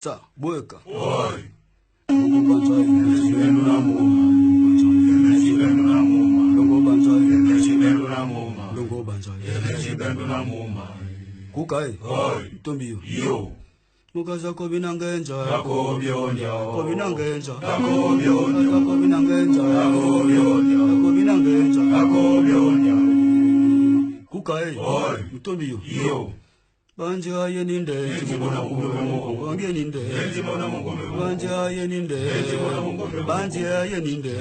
Ta, Boeka. Kukai, Tombio. Yo. Mukaza kobinangenja. Kobinangenja. Kobinangenja. Kobinangenja. Kukai, Tombio. Yo. Banja yeninde, banja yeninde, banja yeninde, banja yeninde,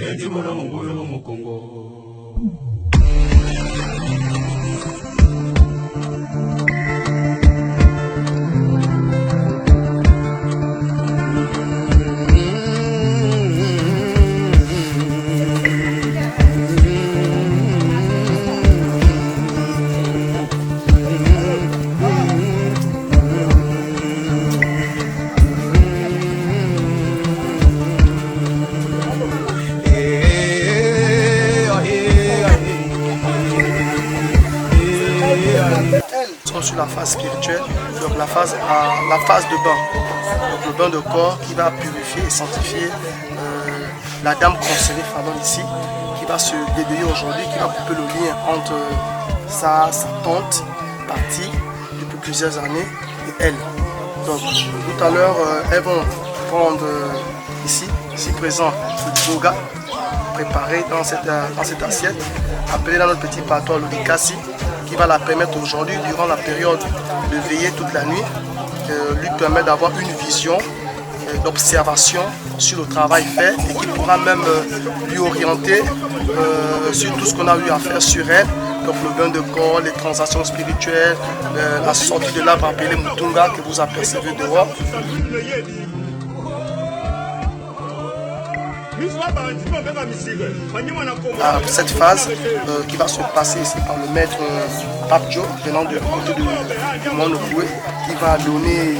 sur la phase spirituelle, donc la phase de bain, donc le bain de corps qui va purifier et sanctifier la dame concernée Falon ici, qui va se débrouiller aujourd'hui, qui va couper le lien entre sa tante partie depuis plusieurs années et elle. Donc tout à l'heure, elles vont prendre ici présent le boga préparé dans cette assiette, appelé dans notre petit patois le dikasi, qui va la permettre aujourd'hui, durant la période de veiller toute la nuit, lui permet d'avoir une vision d'observation sur le travail fait et qui pourra même lui orienter sur tout ce qu'on a eu à faire sur elle. Donc le bain de corps, les transactions spirituelles, la sortie de l'arbre appelé Mutunga que vous apercevez dehors. Cette phase qui va se passer ici par le maître Papjo, venant du côté de Monokoué, qui va donner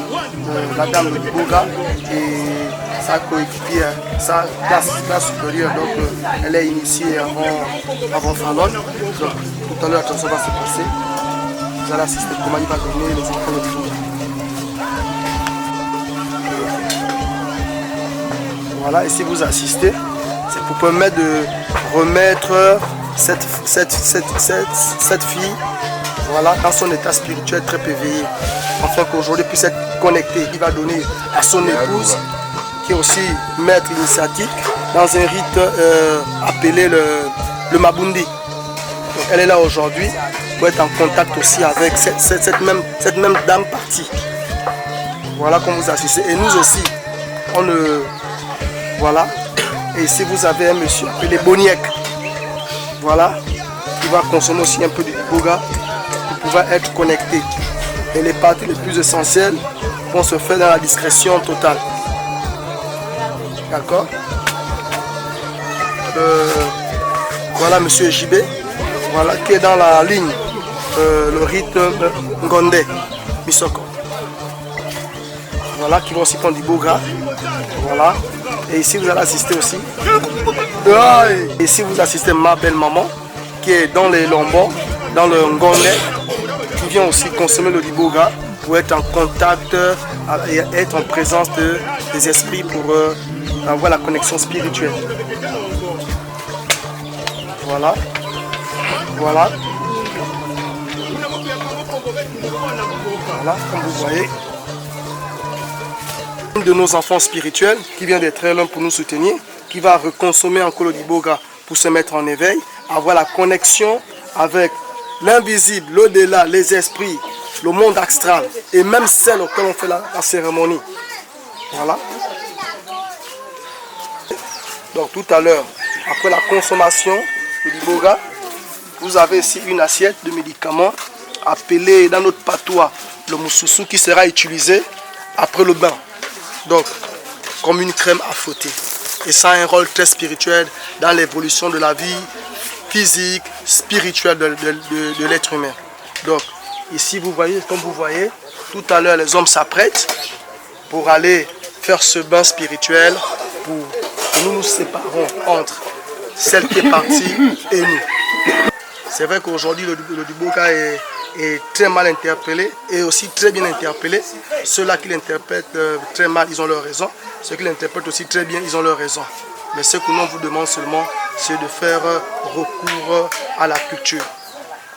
la dame de Boga et sa coéquipière, sa classe supérieure. Donc elle est initiée avant Falon. Donc tout à l'heure, attention va se passer. Vous allez assister comment il va donner les enfants de Boga. Voilà, et si vous assistez, c'est pour permettre de remettre cette fille, voilà, dans son état spirituel très éveillé, afin qu'aujourd'hui puisse être connectée. Il va donner à son épouse, qui est aussi maître initiatique, dans un rite appelé le Mabundi. Donc, elle est là aujourd'hui pour être en contact aussi avec cette même dame partie. Voilà comme vous assistez. Et nous aussi, voilà. Et ici vous avez un monsieur appelé Boniek, voilà, qui va consommer aussi un peu de boga pour pouvoir être connecté. Et les parties les plus essentielles vont se faire dans la discrétion totale. D'accord. Voilà monsieur JB, voilà, qui est dans la ligne, le rite Ngonde, Misoko. Voilà, qui vont aussi prendre du boga. Voilà. Et ici vous allez assister aussi. Et ici vous assistez ma belle maman qui est dans les lombons, dans le Ngonde, qui vient aussi consommer le diboga pour être en contact et être en présence des esprits pour avoir la connexion spirituelle. Voilà. Voilà. Voilà, comme vous voyez. De nos enfants spirituels qui vient d'être là pour nous soutenir, qui va reconsommer encore le diboga pour se mettre en éveil, avoir la connexion avec l'invisible, l'au-delà, les esprits, le monde astral et même celle auquel on fait la cérémonie. Voilà. Donc tout à l'heure, après la consommation du diboga, vous avez ici une assiette de médicaments appelée dans notre patois le moussousou qui sera utilisé après le bain. Donc, comme une crème à frotter. Et ça a un rôle très spirituel dans l'évolution de la vie physique, spirituelle de l'être humain. Donc, ici, vous voyez, comme vous voyez, tout à l'heure, les hommes s'apprêtent pour aller faire ce bain spirituel pour que nous nous séparons entre celle qui est partie et nous. C'est vrai qu'aujourd'hui, le diboga est est très mal interpellé et aussi très bien interpellé. Ceux-là qui l'interprètent très mal, ils ont leur raison. Ceux qui l'interprètent aussi très bien, ils ont leur raison. Mais ce que l'on vous demande seulement, c'est de faire recours à la culture.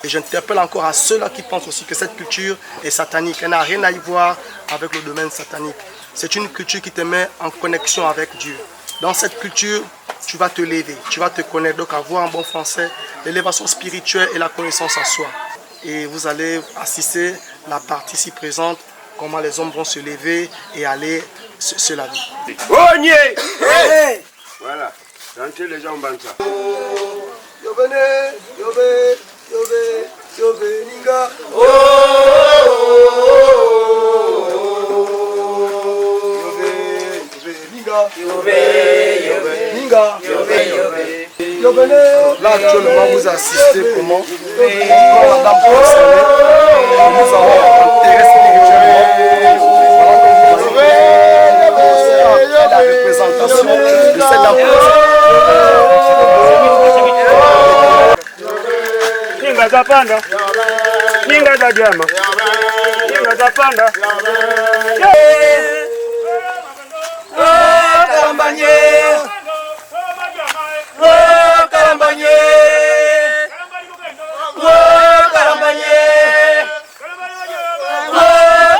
Et j'interpelle encore à ceux-là qui pensent aussi que cette culture est satanique. Elle n'a rien à y voir avec le domaine satanique. C'est une culture qui te met en connexion avec Dieu. Dans cette culture, tu vas te lever, tu vas te connaître. Donc avoir en bon français, l'élévation spirituelle et la connaissance en soi. Et vous allez assister à la partie ici présente, comment les hommes vont se lever et aller se laver. Voilà, rentrez les gens en bas. Ninga. Là actuellement vous assistez comment Madame concernée, nous allons enterrer spirituellement. Voilà la représentation de cette dame. Nyinga za panda, nyinga za jama, nyinga za panda. Kalambanye, Kalambanye, Kalambanye,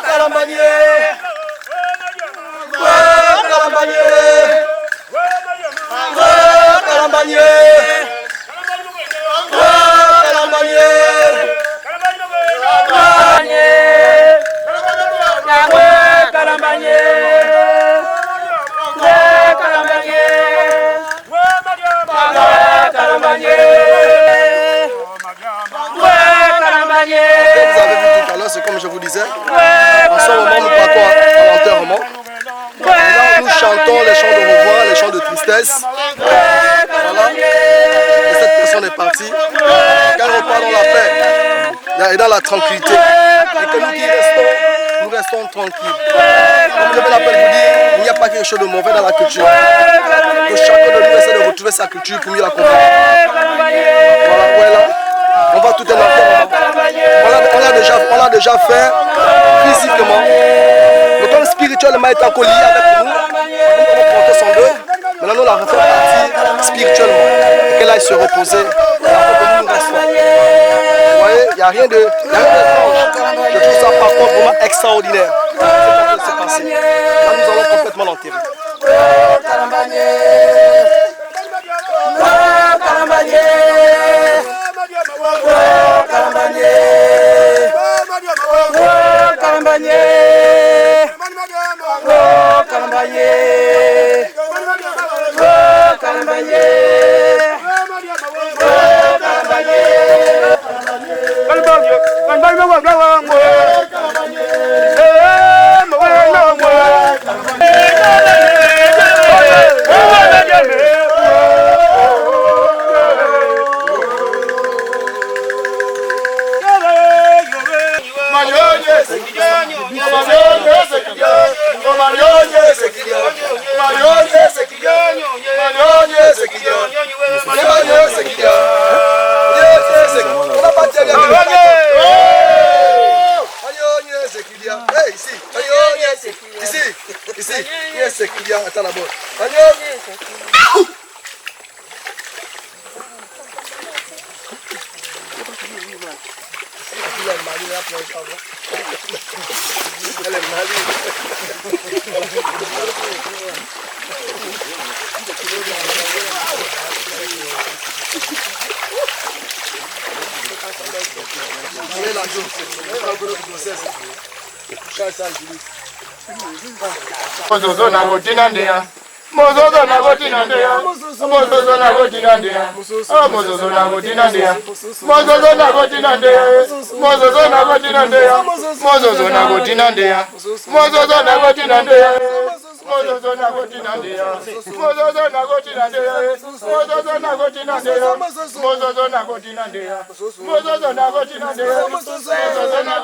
Kalambanye, Kalambanye, Kalambanye. Vous avez vu tout à l'heure, c'est comme je vous disais, en ce moment nous partons à l'enterrement. Nous chantons les chants de revoir, les chants de tristesse. Voilà. Et cette personne est partie. Qu'elle repart dans la paix et dans la tranquillité. Et que nous qui restons, nous restons tranquilles. Comme je vais l'appel vous dire, il n'y a pas quelque chose de mauvais dans la culture. Que chacun de nous essaie de retrouver sa culture pour mieux la comprendre. Voilà, voilà. On va tout un enterrement. On l'a déjà fait physiquement. Le temps spirituellement est encore lié avec nous. On portait son deuil. Maintenant nous la refaisons partie spirituellement. Et qu'elle aille se reposer. Vous voyez, il n'y a rien d'étrange. Je trouve ça par contre vraiment extraordinaire. C'est ce qui s'est passé. Là nous allons complètement l'enterrer. Attends là-bas. Mozozo na gotina ndia. Mozozo na gotina ndia. Mozozo na gotina ndia. Mozozo na gotina ndia. Mozozo na gotina ndia. Mozozo na gotina ndia. Mozozo na gotina ndia. Mozozo na gotina ndia. Mozozo na gotina ndia. Mozozo na gotina ndia. Mozozo na gotina ndia. Mozozo na gotina ndia. Mozozo na gotina ndia. Mozozo na gotina ndia. Mozozo na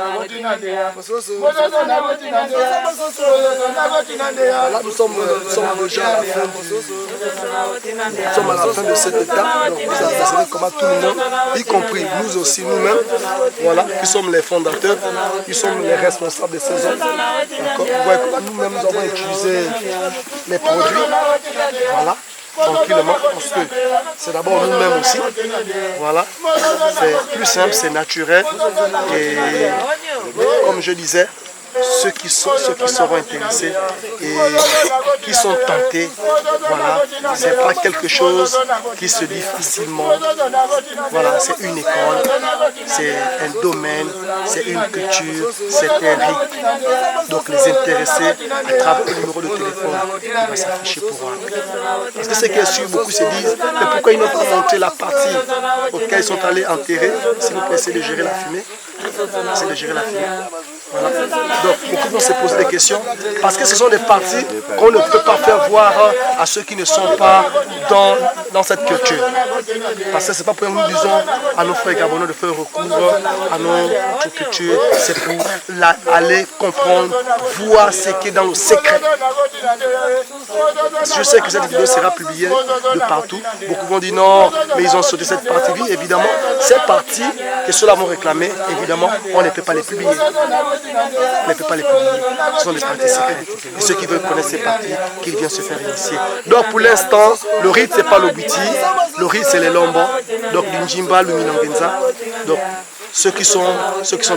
gotina ndia. Mozozo na gotina ndia. Là, nous sommes déjà à la fin nous sommes à la fin de cette étape. Donc, vous observez comment tout le monde, y compris nous aussi, nous-mêmes, voilà, qui sommes les fondateurs, qui sommes les responsables de ces œuvres. D'accord. Vous voyez comment nous-mêmes nous avons utilisé les produits. Voilà. Tranquillement, parce que c'est d'abord nous-mêmes aussi. Voilà, c'est plus simple, c'est naturel. Et comme je disais, ceux qui seront intéressés et qui sont tentés, voilà, c'est pas quelque chose qui se dit facilement. Voilà, c'est une école, c'est un domaine, c'est une culture, c'est un rite. Donc les intéressés, à travers le numéro de téléphone, il va s'afficher pour voir. Parce que ce qui est sûr, beaucoup se disent, mais pourquoi ils n'ont pas montré la partie auquel ils sont allés enterrer, si vous pouvez essayer de gérer la fumée. C'est de gérer la fumée. Voilà. Donc, beaucoup vont se poser des questions parce que ce sont des parties qu'on ne peut pas faire voir à ceux qui ne sont pas dans cette culture. Parce que ce n'est pas pour nous disons à nos frères gabonais de faire recours à notre culture, c'est pour aller comprendre, voir ce qui est dans le secret. Je sais que cette vidéo sera publiée de partout. Beaucoup vont dire non, mais ils ont sauté cette partie. Oui, évidemment, cette partie que ceux-là vont réclamer, évidemment, on ne peut pas les publier. On ne peut pas les publier. Ce sont des parties secrètes. Et ceux qui veulent connaître ces parties, qu'ils viennent se faire initier. Donc pour l'instant, le rite, ce n'est pas l'Obuti. Le rite, c'est les Lombos. Donc l'Injimba, le Minangenza. Donc ceux qui sont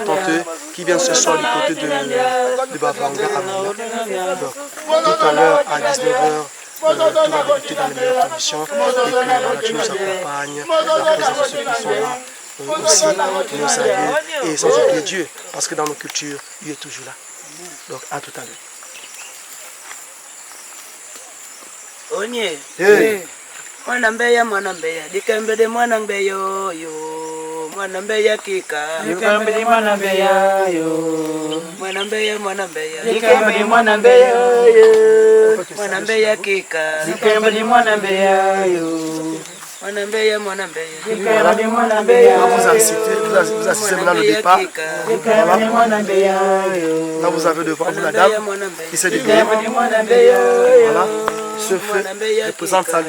tenteux, qui viennent ce soir du côté de Bavanga à Mila. Donc tout à l'heure, à 19h, tout va débuter dans les meilleures conditions. Et puis voilà, tu nous accompagnes, la présence de ceux qui sont là. Aussi nos aïeux et sans oublier Dieu, parce que dans nos cultures, Dieu est toujours là. Donc à tout à l'heure. Onye. Hey. Mwana mbeya, dikembele mwana mbeya yo. Mwana mbeya kika. Dikembele mwana mbeya yo. Mwana mbeya. Dikembele mwana mbeya yo. Mwana mbeya kika. Dikembele mwana mbeya yo. Mwana mbeya. Dikembele mwana mbeya. Là vous assistez maintenant le départ. Dikembele mwana mbeya yo. Là vous avez devant vous la dame qui s'est déguisée. Dikembele mwana mbeya yo. Voilà, ce fait représente sa